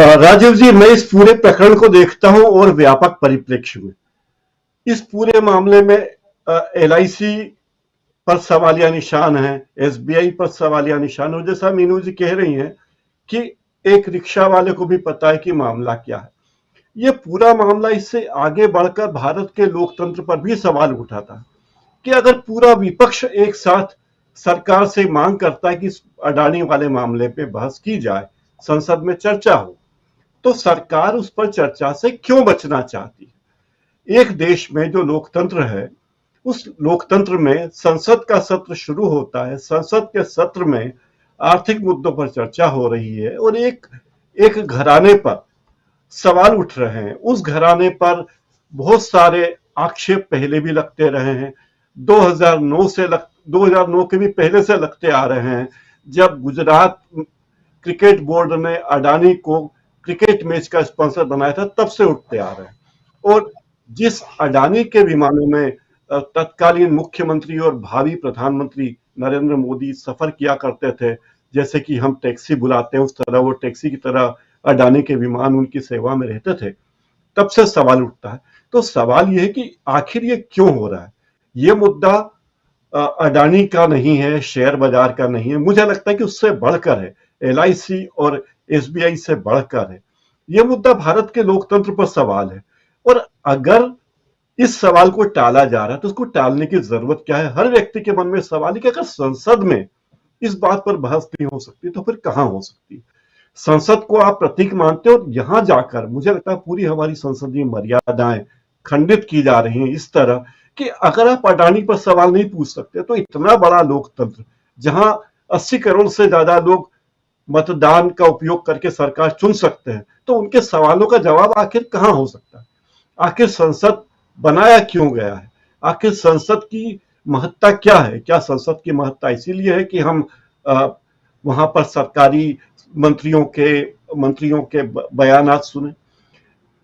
राजीव जी, मैं इस पूरे प्रकरण को देखता हूं और व्यापक परिप्रेक्ष्य में। इस पूरे मामले में एलआईसी पर सवालिया निशान है, एसबीआई पर सवालिया निशान, और जैसा मीनू जी कह रही हैं कि एक रिक्शा वाले को भी पता है कि मामला क्या है। ये पूरा मामला इससे आगे बढ़कर भारत के लोकतंत्र पर भी सवाल उठाता है कि अगर पूरा विपक्ष एक साथ सरकार से मांग करता है कि इस अडानी वाले मामले पे बहस की जाए, संसद में चर्चा हो, तो सरकार उस पर चर्चा से क्यों बचना चाहती है? एक देश में जो लोकतंत्र है, उस लोकतंत्र में संसद का सत्र शुरू होता है, संसद के सत्र में आर्थिक मुद्दों पर चर्चा हो रही है और एक एक घराने पर सवाल उठ रहे हैं। उस घराने पर बहुत सारे आक्षेप पहले भी लगते रहे हैं। 2009 के भी पहले से लगते आ रहे हैं, जब गुजरात क्रिकेट बोर्ड ने अडानी को क्रिकेट मैच का स्पॉन्सर बनाया था, तब से उठते आ रहे हैं। और जिस अडानी के विमानों में तत्कालीन मुख्यमंत्री और भावी प्रधानमंत्री नरेंद्र मोदी सफर किया करते थे, जैसे कि हम टैक्सी बुलाते हैं उस तरह वो टैक्सी की तरह अडानी के विमान उनकी सेवा में रहते थे, तब से सवाल उठता है। तो सवाल यह है कि आखिर ये क्यों हो रहा है? ये मुद्दा अडानी का नहीं है, शेयर बाजार का नहीं है, मुझे लगता है कि उससे बढ़कर है, एलआईसी और एसबीआई से बढ़कर है। ये मुद्दा भारत के लोकतंत्र पर सवाल है, और अगर इस सवाल को टाला जा रहा है तो उसको टालने की जरूरत क्या है? हर व्यक्ति के मन में सवाल है कि अगर संसद में इस बात पर बहस नहीं हो सकती तो फिर कहां हो सकती? संसद को आप प्रतीक मानते हो, और यहां जाकर मुझे लगता है पूरी हमारी संसदीय मर्यादाएं खंडित की जा रही हैं इस तरह कि अगर आप अडानी पर सवाल नहीं पूछ सकते तो इतना बड़ा लोकतंत्र, जहां 80 करोड़ से ज्यादा लोग मतदान का उपयोग करके सरकार चुन सकते हैं, तो उनके सवालों का जवाब आखिर कहां हो सकता है? आखिर संसद बनाया क्यों गया है? आखिर संसद की महत्ता क्या है? क्या संसद की महत्ता इसीलिए है कि हम वहां पर सरकारी मंत्रियों के बयानात सुने?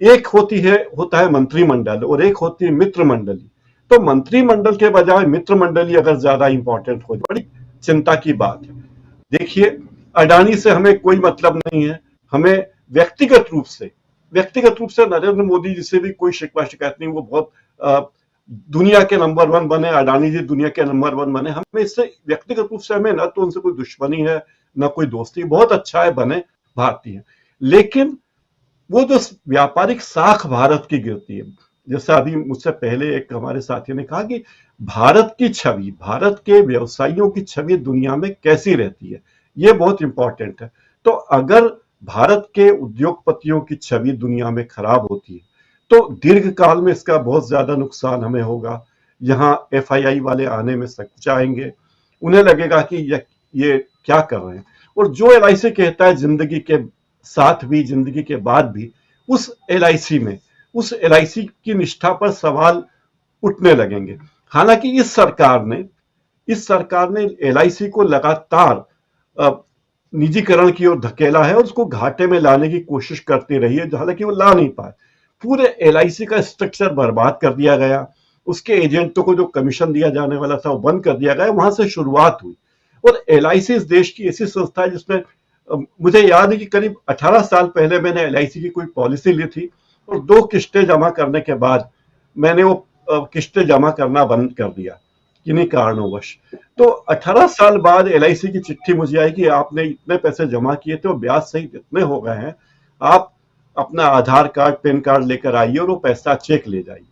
एक होता है मंत्रिमंडल और एक होती है मित्र मंडली। तो मंत्रिमंडल के बजाय मित्र मंडली अगर ज्यादा इंपॉर्टेंट हो, बड़ी चिंता की बात है। देखिए, अडानी से हमें कोई मतलब नहीं है, हमें व्यक्तिगत रूप से नरेंद्र मोदी जी से भी कोई शिकवा शिकायत नहीं। वो बहुत दुनिया के नंबर 1 बने, अडानी जी दुनिया के नंबर 1 बने, हमें इससे व्यक्तिगत रूप से हमें न तो उनसे कोई दुश्मनी है न कोई दोस्ती, बहुत अच्छा है बने भारतीय। लेकिन वो जो व्यापारिक साख भारत की गिरती है, जैसा अभी मुझसे पहले एक हमारे साथी ने कहा कि भारत की छवि, भारत के व्यवसायियों की छवि दुनिया में कैसी रहती है, ये बहुत इंपॉर्टेंट है। तो अगर भारत के उद्योगपतियों की छवि दुनिया में खराब होती है तो दीर्घ काल में इसका बहुत ज्यादा नुकसान हमें होगा। यहाँ एफआईआई वाले आने में सकुचाएंगे, उन्हें लगेगा कि ये क्या कर रहे हैं। और जो एलआईसी कहता है जिंदगी के साथ भी, जिंदगी के बाद भी, उस एलआईसी की निष्ठा पर सवाल उठने लगेंगे। हालांकि इस सरकार ने एलआईसी को लगातार निजीकरण की ओर धकेला है और उसको घाटे में लाने की कोशिश करती रही है, हालांकि वो ला नहीं पाए। पूरे एलआईसी का स्ट्रक्चर बर्बाद कर दिया गया, उसके एजेंटों को जो कमीशन दिया जाने वाला था वो बंद कर दिया गया, वहां से शुरुआत हुई। और एलआईसी इस देश की ऐसी संस्था है जिसमें मुझे याद है कि करीब 18 साल पहले मैंने एलआईसी की कोई पॉलिसी ली थी और 2 किस्तें जमा करने के बाद मैंने वो किस्तें जमा करना बंद कर दिया किन्हीं कारणोंवश। तो 18 साल बाद एलआईसी की चिट्ठी मुझे आई कि आपने इतने पैसे जमा किए थे और ब्याज सहित इतने हो गए हैं, आप अपना आधार कार्ड, पैन कार्ड लेकर आइए और वो पैसा चेक ले जाइए।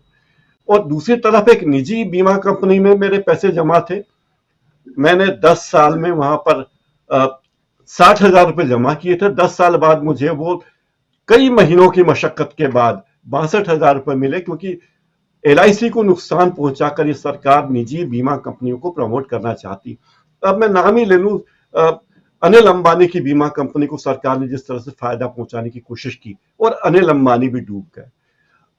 और दूसरी तरफ एक निजी बीमा कंपनी में मेरे पैसे जमा थे, मैंने 10 साल में वहां पर 60,000 रुपए जमा किए थे। 10 साल बाद मुझे वो कई महीनों की मशक्कत के बाद 62,000 रुपए मिले, क्योंकि एलआईसी को नुकसान पहुंचाकर ये सरकार निजी बीमा कंपनियों को प्रमोट करना चाहती। अब मैं नाम ही ले लूं, अनिल अंबानी की बीमा कंपनी को सरकार ने जिस तरह से फायदा पहुंचाने की कोशिश की और अनिल अंबानी भी डूब गए।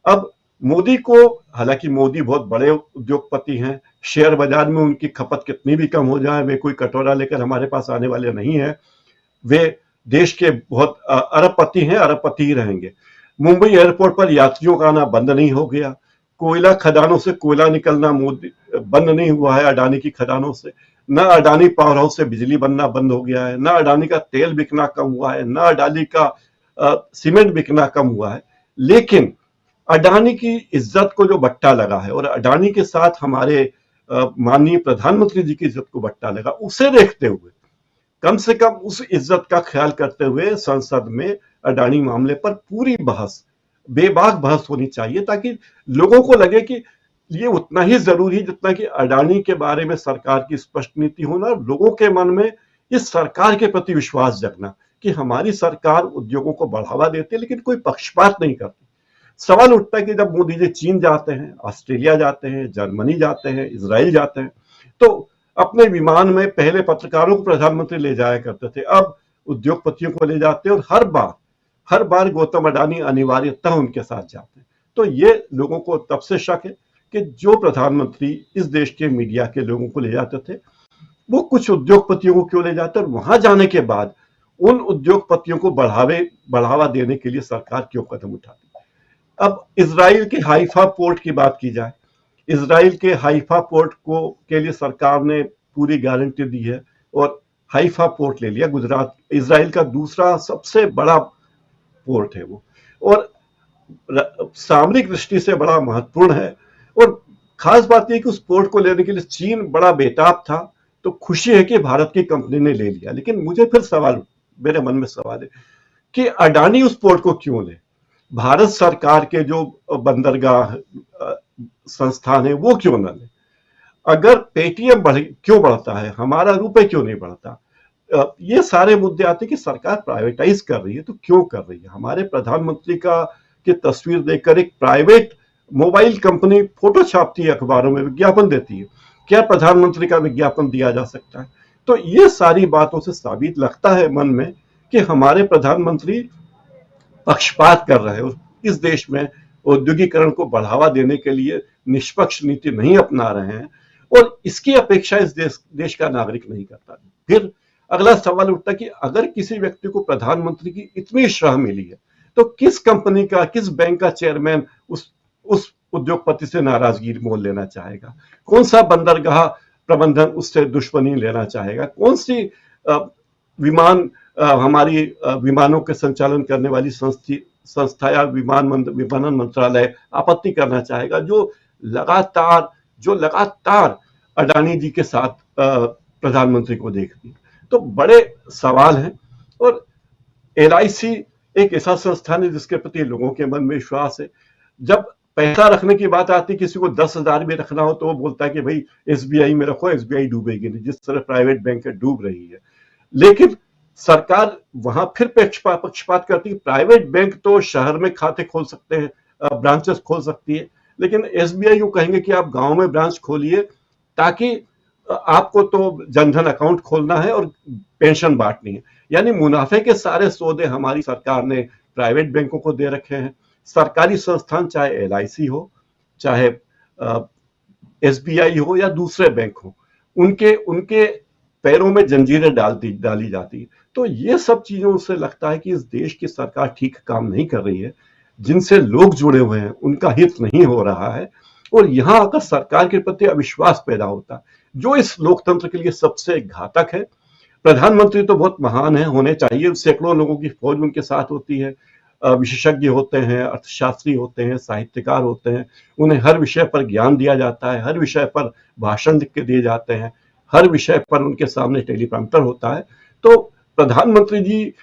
अब मोदी को, हालांकि मोदी बहुत बड़े उद्योगपति हैं, शेयर बाजार में उनकी खपत कितनी भी कम हो जाए, वे कोई कटोरा लेकर हमारे पास आने वाले नहीं है, वे देश के बहुत अरबपति हैं, अरबपति ही रहेंगे। मुंबई एयरपोर्ट पर यात्रियों का आना बंद नहीं हो गया, कोयला खदानों से कोयला निकलना बंद नहीं हुआ है अडानी की खदानों से, न अडानी पावर हाउस से बिजली बनना बंद हो गया है, न अडानी का तेल बिकना कम हुआ है, न अडानी का सीमेंट बिकना कम हुआ है, लेकिन अडानी की इज्जत को जो बट्टा लगा है और अडानी के साथ हमारे माननीय प्रधानमंत्री जी की इज्जत को बट्टा लगा, उसे देखते हुए कम से कम उस इज्जत का ख्याल करते हुए संसद में अडानी मामले पर पूरी बहस, बेबाक बहस होनी चाहिए, ताकि लोगों को लगे कि ये उतना ही जरूरी जितना कि अडानी के बारे में सरकार की स्पष्ट नीति होना, लोगों के मन में इस सरकार के प्रति विश्वास जगना कि हमारी सरकार उद्योगों को बढ़ावा देती है लेकिन कोई पक्षपात नहीं करती। सवाल उठता है कि जब मोदी जी चीन जाते हैं, ऑस्ट्रेलिया जाते हैं, जर्मनी जाते हैं, इजराइल जाते हैं, तो अपने विमान में पहले पत्रकारों को प्रधानमंत्री ले जाया करते थे, अब उद्योगपतियों को ले जाते हैं, और हर बार गौतम अडानी अनिवार्यतः उनके साथ जाते हैं। तो ये लोगों को तब से शक है कि जो प्रधानमंत्री इस देश के मीडिया के लोगों को ले जाते थे, वो कुछ उद्योगपतियों को क्यों ले जाते, और वहां जाने के बाद उन उद्योगपतियों को बढ़ावा देने के लिए सरकार क्यों कदम उठाती। अब इजराइल के हाइफा पोर्ट की बात की जाए, इजराइल के हाइफा पोर्ट को के लिए सरकार ने पूरी गारंटी दी है और हाइफा पोर्ट ले लिया। गुजरात इजराइल का दूसरा सबसे बड़ा पोर्ट है वो, और सामरिक दृष्टि से बड़ा महत्वपूर्ण है। और खास बात यह कि उस पोर्ट को लेने के लिए चीन बड़ा बेताब था, तो खुशी है कि भारत की कंपनी ने ले लिया। लेकिन मुझे फिर मेरे मन में सवाल है कि अडानी उस पोर्ट को क्यों ले, भारत सरकार के जो बंदरगाह संस्थान है वो क्यों न ले। अगर पेटीएम क्यों बढ़ता है, हमारा रुपए क्यों नहीं बढ़ता, ये सारे मुद्दे आते कि सरकार प्राइवेटाइज कर रही है तो क्यों कर रही है। हमारे प्रधानमंत्री की तस्वीर देखकर एक प्राइवेट मोबाइल कंपनी फोटो छापती है, अखबारों में विज्ञापन देती है, क्या प्रधानमंत्री का विज्ञापन दिया जा सकता है। तो ये सारी बातों से साबित लगता है मन में कि हमारे प्रधानमंत्री पक्षपात कर रहे हैं, इस देश में औद्योगिकरण को बढ़ावा देने के लिए निष्पक्ष नीति नहीं अपना रहे हैं, और इसकी अपेक्षा इस देश का नागरिक नहीं करता। फिर अगला सवाल उठता कि अगर किसी व्यक्ति को प्रधानमंत्री की इतनी श्रह मिली है, तो किस कंपनी का, किस बैंक का चेयरमैन उस उद्योगपति से नाराजगी मोल लेना चाहेगा, कौन सा बंदरगाह प्रबंधन उससे दुश्मनी लेना चाहेगा, कौन सी हमारी विमानों के संचालन करने वाली संस्था या विमानन मंत्रालय आपत्ति करना चाहेगा, जो लगातार अडानी जी के साथ प्रधानमंत्री को देखती है। तो बड़े सवाल हैं। और LIC एक ऐसा संस्थान है जिसके प्रति लोगों के मन में विश्वास है। जब पैसा रखने की बात आती है, किसी को 10,000 भी रखना हो तो वो बोलता है कि भाई SBI में रखो, SBI डूबेगी नहीं, जिस तरह प्राइवेट बैंक डूब रही है। लेकिन सरकार वहां फिर पक्षपात करती है। प्राइवेट बैंक तो शहर में खाते खोल सकते हैं, ब्रांचेस खोल सकती है, लेकिन SBI को कहेंगे कि आप गांव में ब्रांच खोलिए, ताकि आपको तो जनधन अकाउंट खोलना है और पेंशन बांटनी है। यानी मुनाफे के सारे सौदे हमारी सरकार ने प्राइवेट बैंकों को दे रखे हैं। सरकारी संस्थान चाहे LIC हो, चाहे SBI हो या दूसरे बैंक हो, उनके पैरों में जंजीरें डाली जाती है। तो ये सब चीजों से लगता है कि इस देश की सरकार ठीक काम नहीं कर रही है, जिनसे लोग जुड़े हुए हैं उनका हित नहीं हो रहा है, और यहां आकर सरकार के प्रति अविश्वास पैदा होता है, जो इस लोकतंत्र के लिए सबसे घातक है। प्रधानमंत्री तो बहुत महान है, होने चाहिए, सैकड़ों लोगों की फौज उनके साथ होती है, विशेषज्ञ होते हैं, अर्थशास्त्री होते हैं, साहित्यकार होते हैं, उन्हें हर विषय पर ज्ञान दिया जाता है, हर विषय पर भाषण लिख के दिए जाते हैं, हर विषय पर उनके सामने टेलीप्रॉम्प्टर होता है। तो प्रधानमंत्री जी,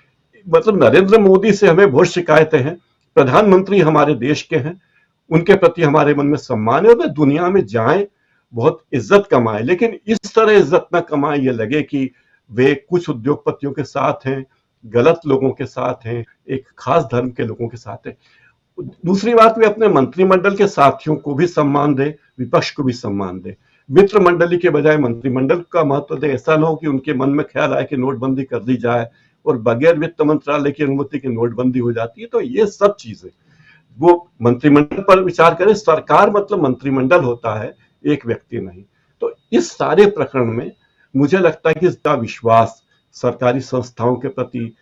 मतलब नरेंद्र मोदी से हमें बहुत शिकायतें हैं, प्रधानमंत्री हमारे देश के हैं, उनके प्रति हमारे मन में सम्मान है, और वे दुनिया में जाएं, बहुत इज्जत कमाएं, लेकिन इस तरह इज्जत ना कमाएं ये लगे कि वे कुछ उद्योगपतियों के साथ हैं, गलत लोगों के साथ हैं, एक खास धर्म के लोगों के साथ हैं। दूसरी बात, वे अपने मंत्रिमंडल के साथियों को भी सम्मान दे, विपक्ष को भी सम्मान दे, मित्र मंडली के बजाय मंत्रिमंडल का महत्व दे। ऐसा ना हो कि उनके मन में ख्याल आए कि नोटबंदी कर दी जाए और बगैर वित्त मंत्रालय की अनुमति की नोटबंदी हो जाती है। तो ये सब चीजें वो मंत्रिमंडल पर विचार करें। सरकार मतलब मंत्रिमंडल होता है, एक व्यक्ति नहीं। तो इस सारे प्रकरण में मुझे लगता है कि इसका विश्वास सरकारी संस्थाओं के प्रति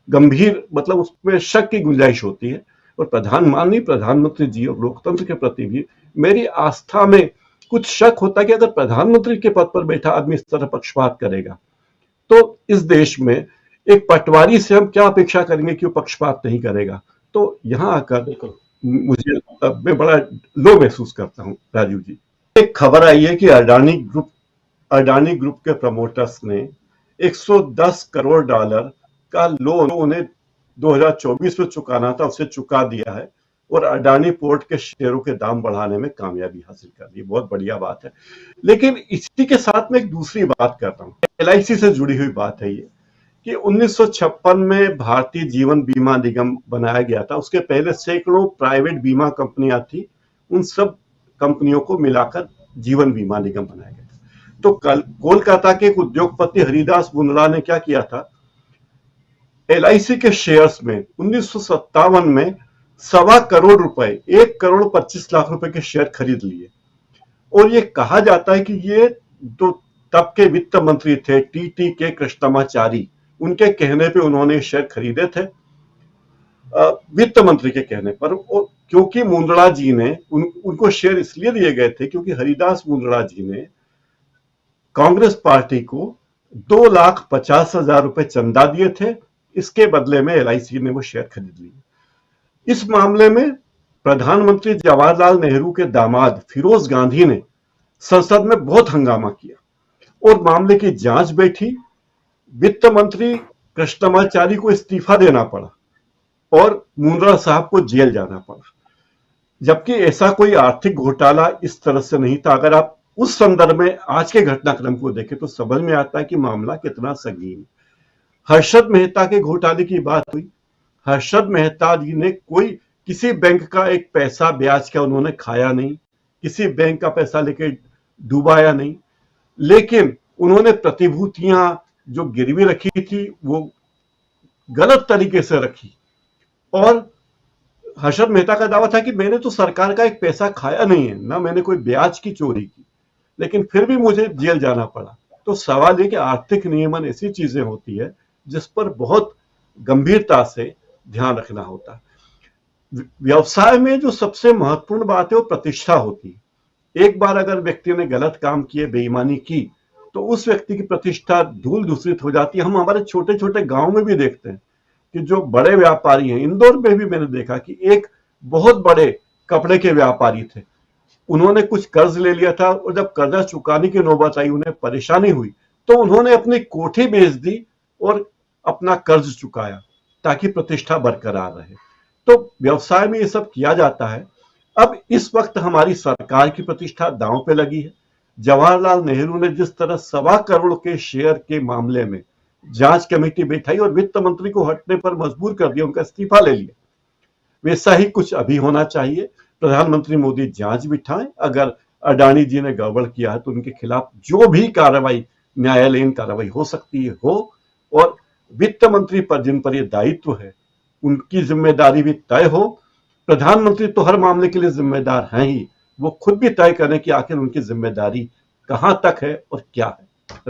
गंभीर, मतलब उसमें शक की गुंजाइश होती है। और माननीय प्रधानमंत्री जी और लोकतंत्र के प्रति भी मेरी आस्था में कुछ शक होता है कि अगर प्रधानमंत्री के पद पर बैठा आदमी इस तरह पक्षपात करेगा, तो इस देश में एक पटवारी से हम क्या अपेक्षा करेंगे कि वो पक्षपात नहीं करेगा। तो यहाँ आकर मुझे मैं बड़ा लो महसूस करता हूँ राजीव जी। एक खबर आई है कि अडानी ग्रुप के प्रमोटर्स ने 110 करोड़ डॉलर का लोन उन्हें 2024 में चुकाना था, उसे चुका दिया है और अडानी पोर्ट के शेयरों के दाम बढ़ाने में कामयाबी हासिल कर ली। बहुत बढ़िया बात है। लेकिन इसी के साथ में एक दूसरी बात कर रहा हूँ, LIC से जुड़ी हुई बात है ये, कि 1956 में भारतीय जीवन बीमा निगम बनाया गया था। उसके पहले सैकड़ों प्राइवेट बीमा कंपनियां थी, उन सब कंपनियों को मिलाकर जीवन बीमा निगम बनाया गया था। तो कल कोलकाता के एक उद्योगपति हरिदास बुंदड़ा ने क्या किया था, LIC के शेयर्स में 1957 में 1.25 करोड़ रुपए, 1,25,00,000 रुपए के शेयर खरीद लिए। और ये कहा जाता है कि ये जो तब के वित्त मंत्री थे TT के कृष्णमाचारी, उनके कहने पे उन्होंने शेयर खरीदे थे, वित्त मंत्री के कहने पर। क्योंकि मुंदड़ा जी ने उनको शेयर इसलिए दिए गए थे क्योंकि हरिदास मुंदड़ा जी ने कांग्रेस पार्टी को 2,50,000 रुपए चंदा दिए थे। इसके बदले में LIC ने वो शेयर खरीद लिए। इस मामले में प्रधानमंत्री जवाहरलाल नेहरू के दामाद फिरोज गांधी ने संसद में बहुत हंगामा किया और मामले की जांच बैठी। वित्त मंत्री कृष्णमाचारी को इस्तीफा देना पड़ा और मुंदड़ा साहब को जेल जाना पड़ा, जबकि ऐसा कोई आर्थिक घोटाला इस तरह से नहीं था। अगर आप उस संदर्भ में आज के घटनाक्रम को देखें तो समझ में आता है कि मामला कितना संगीन। हर्षद मेहता के घोटाले की बात हुई। हर्षद मेहता जी ने किसी बैंक का एक पैसा ब्याज का उन्होंने खाया नहीं, किसी बैंक का पैसा लेके डुबाया नहीं, लेकिन उन्होंने प्रतिभूतियां जो गिरवी रखी थी वो गलत तरीके से रखी। और हर्षद मेहता का दावा था कि मैंने तो सरकार का एक पैसा खाया नहीं है, ना मैंने कोई ब्याज की चोरी की, लेकिन फिर भी मुझे जेल जाना पड़ा। तो सवाल ये कि आर्थिक नियमन ऐसी चीजें होती है जिस पर बहुत गंभीरता से ध्यान रखना होता है। व्यवसाय में जो सबसे महत्वपूर्ण बात है वो प्रतिष्ठा होती है। एक बार अगर व्यक्ति ने गलत काम किए, बेईमानी की, तो उस व्यक्ति की प्रतिष्ठा धूल दूषित हो जाती है। हम हमारे छोटे छोटे गांव में भी देखते हैं कि जो बड़े व्यापारी हैं, इंदौर में भी मैंने देखा कि एक बहुत बड़े कपड़े के व्यापारी थे, उन्होंने कुछ कर्ज ले लिया था और जब कर्जा चुकाने की नौबत आई, उन्हें परेशानी हुई, तो उन्होंने अपनी कोठी बेच दी और अपना कर्ज चुकाया ताकि प्रतिष्ठा बरकरार रहे। तो व्यवसाय में ये सब किया जाता है। अब इस वक्त हमारी सरकार की प्रतिष्ठा दांव पे लगी है। जवाहरलाल नेहरू ने जिस तरह 1.25 करोड़ के शेयर के मामले में जांच कमेटी बैठाई और वित्त मंत्री को हटने पर मजबूर कर दिया, उनका इस्तीफा ले लिया, वैसा ही कुछ अभी होना चाहिए। प्रधानमंत्री मोदी जांच बिठाएं, अगर अडानी जी ने गड़बड़ किया है तो उनके खिलाफ जो भी कार्रवाई, न्यायालयीन कार्रवाई हो सकती है हो, और वित्त मंत्री पर जिन पर यह दायित्व है उनकी जिम्मेदारी भी तय हो। प्रधानमंत्री तो हर मामले के लिए जिम्मेदार हैं ही, वो खुद भी तय करें कि आखिर उनकी जिम्मेदारी कहां तक है और क्या है।